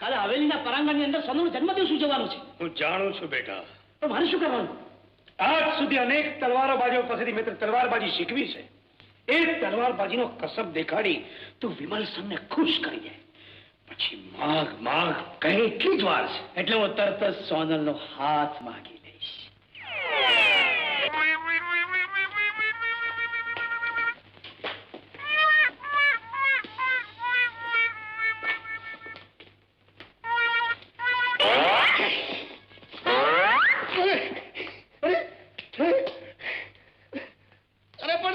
કાલે હવેલીના પરાંગણની અંદર સોનુનો જન્મદિવસ ઉજવવાનો છે. હું જાણું છું બેટા. તો મારે શું કરવાનું? આજ સુધી અનેક તલવારબાજો પાસેથી મેં તલવારબાજી શીખવી છે. એ તલવારબાજીનો કસબ દેખાડી તું વિમલ સમને ખુશ કરી દે. પછી માગ કહે એટલી જ વાર છે. એટલે હું તરત જ સોનલનો હાથ માંગી લઈશ.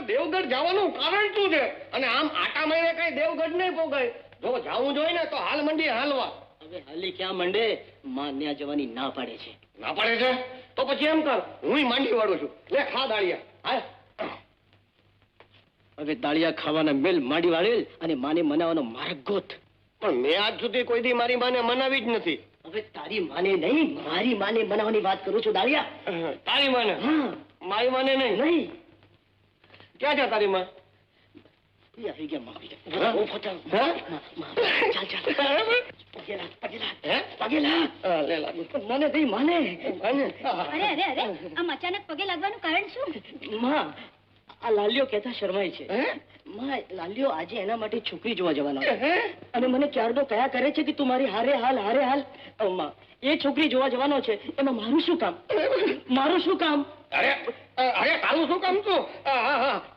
દેવગઢ જવાનું કારણ શું છે? અને આમ આટા મહિને કઈ દેવગઢ નહીં પોગાય. જો જાવું જોઈએ ને તો હાલ મંડી હાલવા. હવે હાલી ક્યાં મંડે? માં ત્યાં જવાની ના પાડે છે. ના પાડે છે તો પછી એમ કર, હું માંડી વાળું છું. લે ખા દાળિયા. હાલ. હવે દાળિયા ખાવાના મેલ માંડી વાળેલ અને માને મનાવવાનો માર્ગ ગોત. પણ મેં આજ સુધી કોઈ દી મારી માને મનાવી જ નથી. હવે તારી માને નહીં, મારી માને મનાવવાની વાત કરું છું દાળિયા. તારી માને? હા. મારી માને નહીં? નહીં. ક્યાં છે તારી માં? આવી ગયા માં, આવી ગયા. હા? ઓ ફટા. હા? ચાલ ચાલ. પગેલા પગેલા. હે? પગેલા. લે લાગુ. મને દઈ માને. માને? અરે અરે અરે આમ અચાનક પગે લાગવાનું કારણ શું? માં આ લાલ્યો કહેતા શરમાય છે. હે? માં લાલ્યો આજે એના માટે છોકરી જોવા જવાનો છે. હે? અને મને ક્યારનો કયા કરે છે કે તું મારી હારે હાલ હારે હાલ. માં એ છોકરી જોવા જવાનો છે એમાં મારું શું કામ? મારું શું કામ? અરે અરે તારું શું કામ છું?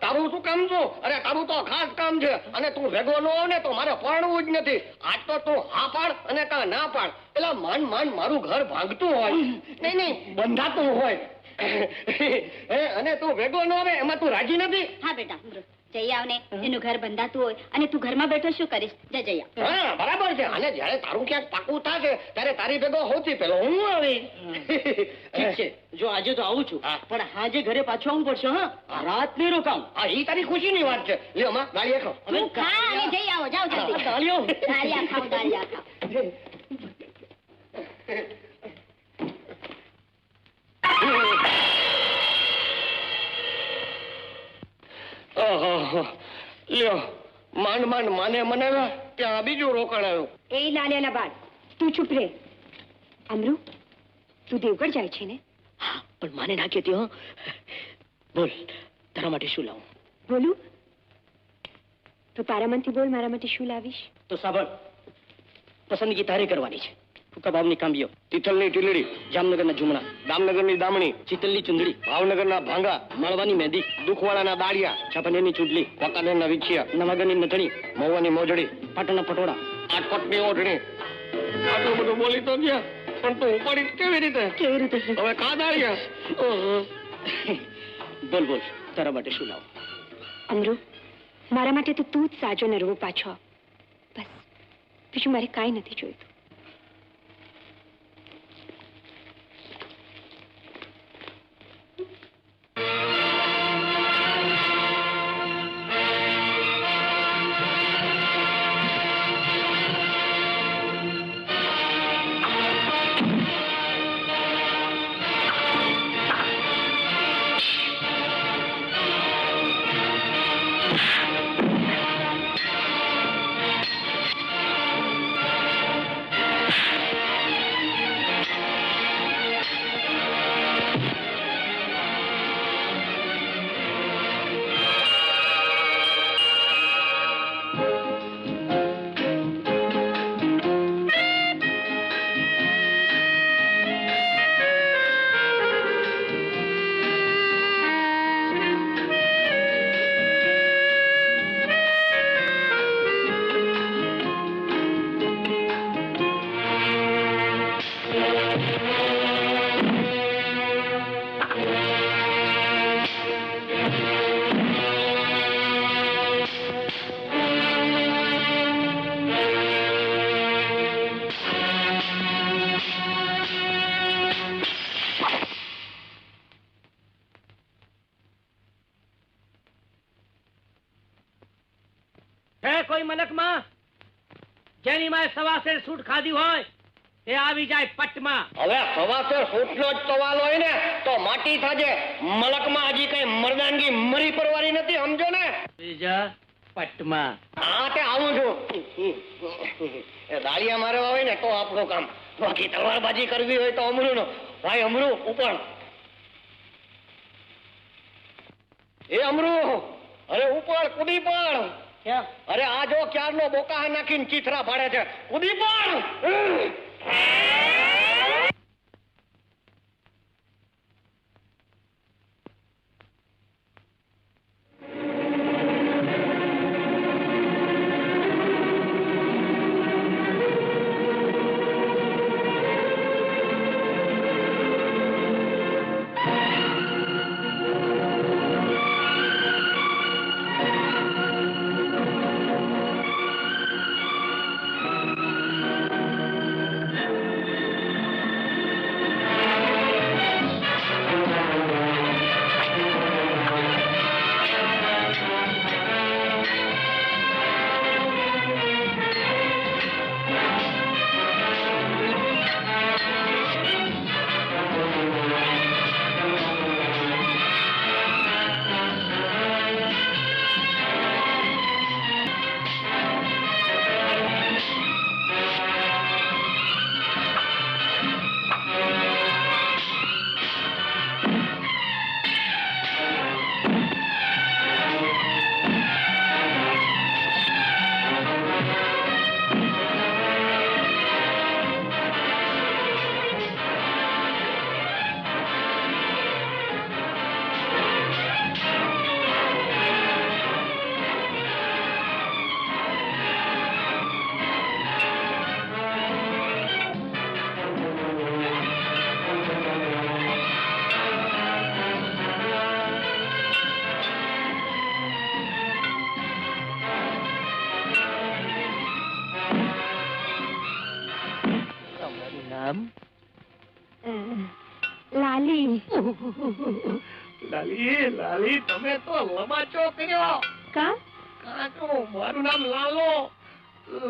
તારું શું કામ છું? અરે તારું તો ખાસ કામ છે. અને તું ભેગો ન હો ને તો મારે પરણવું જ નથી. આજ તો તું હા પાડ અને કા ના પાડ. પેલા માંડ માંડ મારું ઘર ભાંગતું હોય, નહીં બંધાતું હોય. અને તું ભેગો ન આવે એમાં તું રાજી નથી? હા બેટા જઈ આવ ને. એનું ઘર બંધાતું હોય અને તું ઘરમાં બેઠો શું કરીશ? જા જઈ આવ. હા બરાબર છે. અને જયારે તારું ક્યાંક પાકું થશે ત્યારે તારી ભેગો સૌથી પહેલો હું આવી. ઠીક છે, જો આજે તો આવું છું પણ હાજે ઘરે પાછું આવવું પડશે. હા, રાત નહીં રોકાવું. હા એ તારી ખુશીની વાત છે. લ્યો માં ગાળીએ ખાઓ. તું ખા અને જઈ આવો. જાઓ જલ્દી. દાળિયો. દાળિયા ખાઓ દાળિયા ખાઓ. લ્યો માંડ માંડ માને મનાવ્યા ત્યાં બીજું રોકાણ આવ્યું. એ લાલિયાના બાદ તું ચૂપ રે. અમરુ તું દેવગઢ જાય છે ને? હા, પણ માને ના કહેતી. હો બોલ, તારા માટે શું લાવું? બોલું તો તારા મનથી બોલ. મારા માટે શું લાવીશ? તો સાંભળ, પસંદગી તારે કરવાની છે. ફૂકા ભાવની કાંબીઓ, તિથલની ટીલડી, જામનગરના ઝુમણા, દામનગરની દામણી, ચિતલની ચુંદડી, ભાવનગરના ભાંગા, માળવાની મહેંદી, દુખવાળાના દાળિયા, છાપનેરની ચૂંટલી, વાંકાનેરના વિછિયા, નવાગરની નથણી, મહુવાની મોજડી, પાટણના પટોળા, આટકોટની ઓઢણી. આટલું બધું બોલી તો ગયા પણ તું ઉપાડી કેવી રીતે? કેવી રીતે? હવે કા દાળિયા? બોલ બોલ, તારા માટે શું લાવું? અમરુ મારા માટે તો તું જ સાજો નરવો પાછો. બસ બીજું મારે કાંઈ નથી જોઈતું. કોઈ મલકમાં જેની માએ સવાસેર સૂટ ખાધી હોય એ આવી જાય પટમાં. હવે સવાસેર સૂટનો જ સવાલ હોય ને તો માટી થાજે. મલકમાં હજી કઈ મરદાનગી મરી પરવારી નથી, સમજો ને? બીજા પટમાં. હા તે આવું છું. એ દાળિયા મારવા હોય ને તો આપણું કામ, બાકી તલવારબાજી કરવી હોય તો અમરું નો. ભાઈ અમરું ઉપર. એ અમરું, અરે ઉપર કૂદી પડ. ક્યાં? અરે આ જો ક્યારનો બોકા નાખીને ચીથરા પાડે છે. કૂદી પડ. લાલી. લાલી લાલી તમે તો લબાચો કર્યો. કા? કાકો મારું નામ લાલો.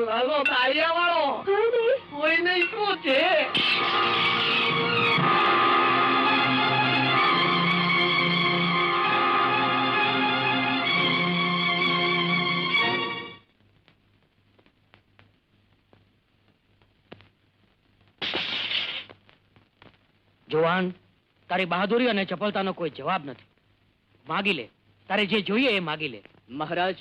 લાલો દાળિયા વાળો. કોઈ નહીં શું છે? જુવાન, તારી બહાદુરી અને ચપળતાનો કોઈ જવાબ નથી. માગી લે, તારે જે જોઈએ એ માગી લે. મહારાજ,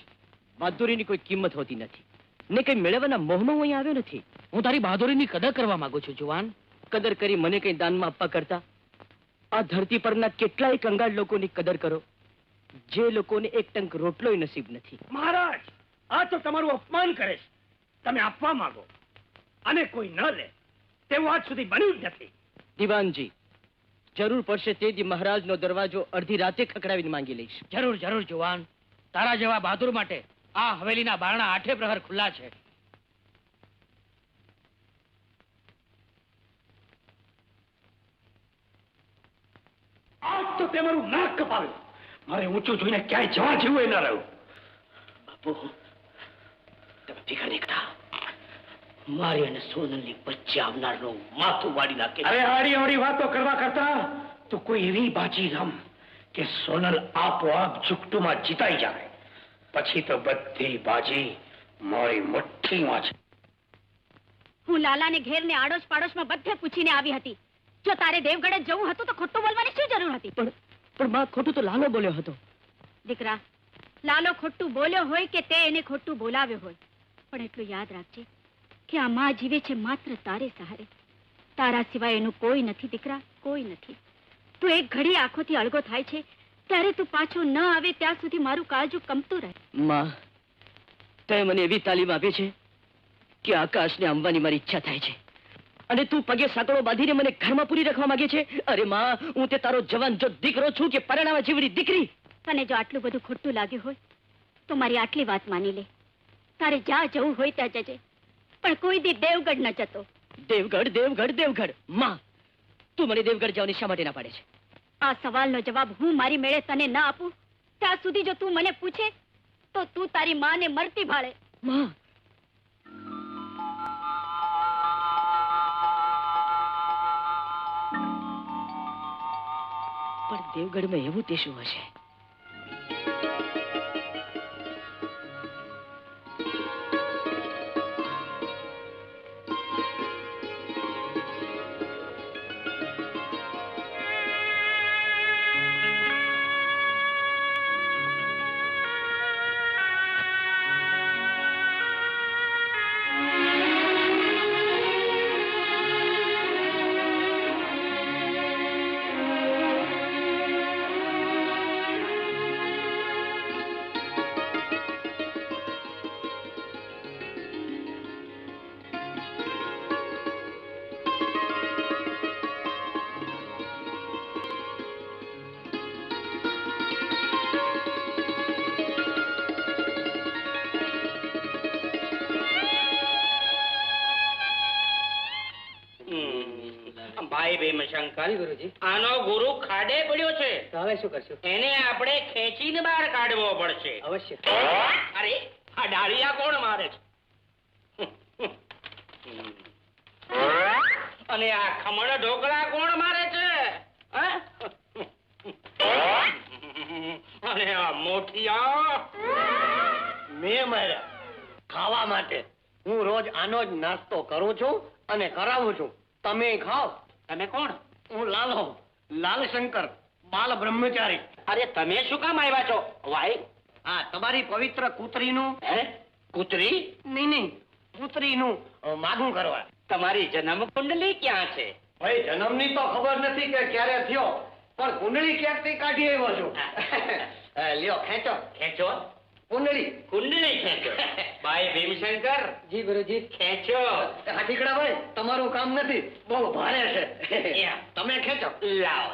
બહાદુરીની કોઈ કિંમત હોતી નથી ને કઈ મેળવવાના મોહમાં હું અહીં આવ્યો નથી. હું તારી બહાદુરીની કદર કરવા માંગુ છું જુવાન. કદર કરી મને કઈ દાનમાં આપવા કરતા આ ધરતી પરના કેટલાય કંગાળ લોકોની કદર કરો, જે લોકોને એક ટંક રોટલોય નસીબ નથી. મહારાજ, આ તો તમારું અપમાન કરે છે. તમે આપવા માંગો અને કોઈ ન લે તેવું આજ સુધી બન્યું જ નથી. દીવાનજી, જરૂર પડશે તે દી મહારાજનો દરવાજો અડધી રાતે ખખડાવીને માંગી લઈશ. જરૂર જરૂર જુવાન, તારા જેવા બહાદુર માટે આ હવેલીના બારણા આઠે પ્રહર ખુલ્લા છે. આજ તો તે મારું નાક કપાવ્યું. મારે ઊંચું જોઈને ક્યાંય જવા જેવું એ ન રહ્યું. બાપુ, તમે ભેગા નીકળતા મારી અને સોનલની વચ્ચે આવનારનું માથું વાડી નાખે. અરે આડી અવળી વાતો કરવા કરતા તો કોઈ એવી બાજી રમ કે સોનલ આપોઆપ ઝુકટુમાં જીતાઈ જાય. પછી તો બધી બાજી મારી મુઠ્ઠીમાં છે. હું લાલાને ઘેર ને આડોશ પાડોશમાં બધે પૂછીને આવી હતી. જો તારે દેવગઢ જ જવું હતું તો ખોટું બોલવાની શું જરૂર હતી? પણ બા, ખોટું તો લાલો બોલ્યો હતો. દીકરા, લાલો ખોટું બોલ્યો હોય કે તે એને ખોટું બોલાવ્યો હોય, પણ એટલું યાદ રાખજે કે આ માં જીવે છે માત્ર તારે સહારે. તારા સિવાય એનું કોઈ નથી દીકરા, કોઈ નથી. તું એક ઘડી આંખોથી અળગો થાય છે ત્યારે તું પાછો ન આવે ત્યાં સુધી મારું કાળજું કંપતું રહે. માં, તે મને એવી તાલીમ આપી છે કે આકાશને આંબવાની મારી ઈચ્છા થાય છે, અને તું પગે સાંકળો બાંધીને મને ઘરમાં પૂરી રાખવા માંગે છે. અરે માં, હું તે તારો જવાન જો દીકરો છું કે પરણાવા જેવડી દીકરી? તને જો આટલું બધું ખોટું લાગ્યું હોય તો મારી આટલી વાત માની લે. તારે જ્યાં જવું હોય ત્યાં જજે, પણ કોઈ દી દેવગઢ ન જતો. દેવગઢ, દેવગઢ, દેવગઢ? માં, તું મને દેવગઢ જવાની શા માટે ના પાડે છે? આ સવાલનો જવાબ હું મારી મેળે તને ન આપું ત્યાં સુધી જો તું મને પૂછે તો તું તારી માને મરતી ભાળે. માં, પણ દેવગઢમાં એવું તે શું હશે? ભાઈ ભીમશંકર, ગુરુજી. આનો ગુરુ ખાડે પડ્યો છે. તો હવે શું કરશું? એને આપણે ખેંચીને બહાર કાઢવો પડશે. અવશ્ય. અરે આ ડાળિયા કોણ મારે છે? અને આ ખમણ ઢોકળા કોણ મારે છે? હા? અને આ મોઠિયા મેં માર્યા ખાવા માટે. હું રોજ આનો જ નાસ્તો કરું છું અને કરાવું છું. તમે ખાઓ. તમે કોણ? હું લાલો, લાલશંકર, બાલ બ્રહ્મચારી. અરે તમે શું કામ આવ્યા છો? વાય આ તમારી પવિત્ર કૂતરીનું હે કૂતરી? નહીં કૂતરીનું માગું કરવા. તમારી જન્મ કુંડલી ક્યાં છે? ભાઈ જન્મની તો ખબર નથી કે ક્યારે થયો, પણ કુંડળી ક્યાંકથી કાઢી આવ્યો છું. લ્યો ખેંચો ખેંચો કુંડળી. કુંડલી ખેંચો. ભાઈ ભીમશંકર, જી ગુરુજી. ખેંચો. હાથીકડા ભાઈ તમારું કામ નથી, બહુ ભારે છે. તમે ખેંચો. લાવો.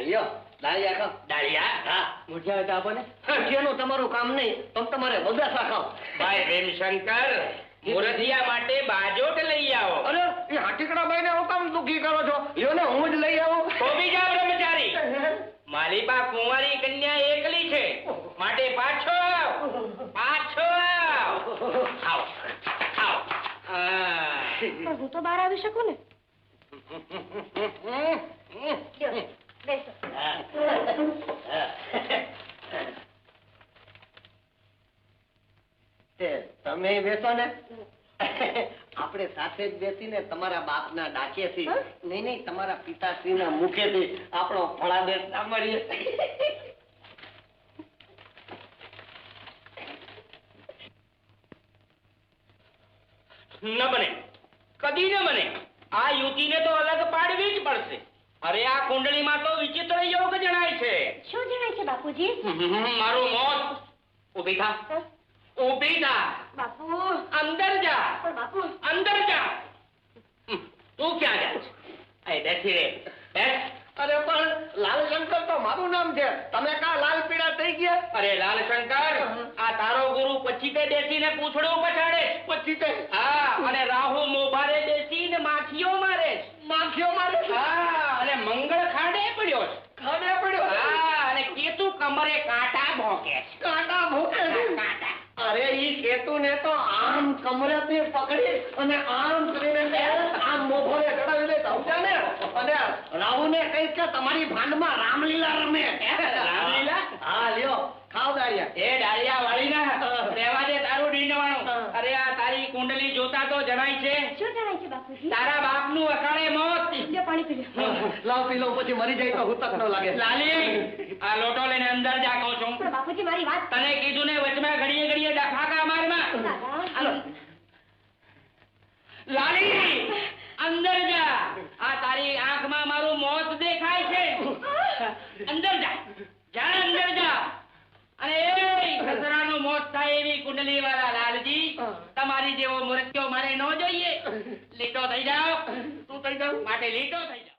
લ્યો ડાળિયા ખાઓ. ડાળિયા? હા મુઠિયા હતા આપો ને. જેનું તમારું કામ નહીં, તમે તમારે બગાસા ખાઓ. ભાઈ ભીમશંકર, મુરધિયા માટે બાજોટ લઈ આવો. અરે એ હાથીકડા ભાઈ ને હું કામ દુખી કરો છો? લ્યો ને હું જ લઈ આવું. તો બીજા બ્રહ્મચારી, મારી પા કુંવારી કન્યા એકલી છે, માટે પાછો આવ. પાછો આવ. આવો આવો. પણ હું તો બહાર આવી શકું ને. બેસો. તમે બેસો ને. આપણે સાથે જ બેસીને તમારા બાપના ડાકેથી, નહીં તમારા પિતાશ્રીના મુખેથી આપણો ફળાદેશ સાંભળીએ. ન બને, કદી ન બને. આ યુવતીને તો અલગ પાડવી જ પડશે. અરે આ કુંડળીમાં તો વિચિત્ર યોગ જણાય છે. શું જણાય છે બાપુજી? મારું મોત. ઉભી થા, ઉભી થા. બાપુ. અંદર જા. પણ બાપુ. અંદર જા. તું ક્યાં જા? એ બેસી રે. બેસ. અરે પણ લાલશંકર તો મારું નામ છે, તમે કા લાલ પીળા થઈ ગયા? અરે લાલશંકર, આ તારો ગુરુ પછીતે બેસીને પૂંછડું પછાડે. પછીતે? હા, અને રાહુ મોભારે બેસીને માખીઓ મારે. માખીઓ મારે? હા, અને મંગળ ખાડે પડ્યો છે. ખાડે પડ્યો? હા, અને કેતુ કમરે કાંટા ભોંકે છે. કાંટા ભોંકે? કાંટા. અરે ઈ કેતુને તો આમ કમરેથી પકડી અને આમ કરીને આમ મોભોરે ચડાવી દે, સમજ્યા ને? અને રાહુને કહીશ કે તમારી ભાંડમાં રામલીલા રમે. રામલીલા? હા લ્યો ખાવ દાળિયા. એ ડાળિયા વાળી ના રહેવા દે તારું ડીંડવાનું. અરે આ તારી કુંડલી જોતા તો જણાય છે શું જણાય છે બાપુજી? તારા બાપનું અકાળે મોત. લ્યો પાણી પી લ્યો. લાવ પી લઉં, પછી મરી જાય તો હુતક ન લાગે. લાલી, આ લોટો લઈને અંદર જા કહું છું. પણ બાપુજી મારી વાત. તને કીધું ને વચમાં ઘડીએ ઘડીએ ડફાકા મારમાં. હાલો. લાલી, અંદર જા. આ તારી આંખમાં મારું મોત દેખાય છે. અંદર જા. જા અંદર જા. અને એ સસરાનું મોત થાય એવી કુંડલી વાળા લાલજી, તમારી જેવો મૃત્યુ મારે ન જોઈએ. લીટો થઈ જાઓ. તું થઈ જાવ માટે લીટો થઈ જાઓ.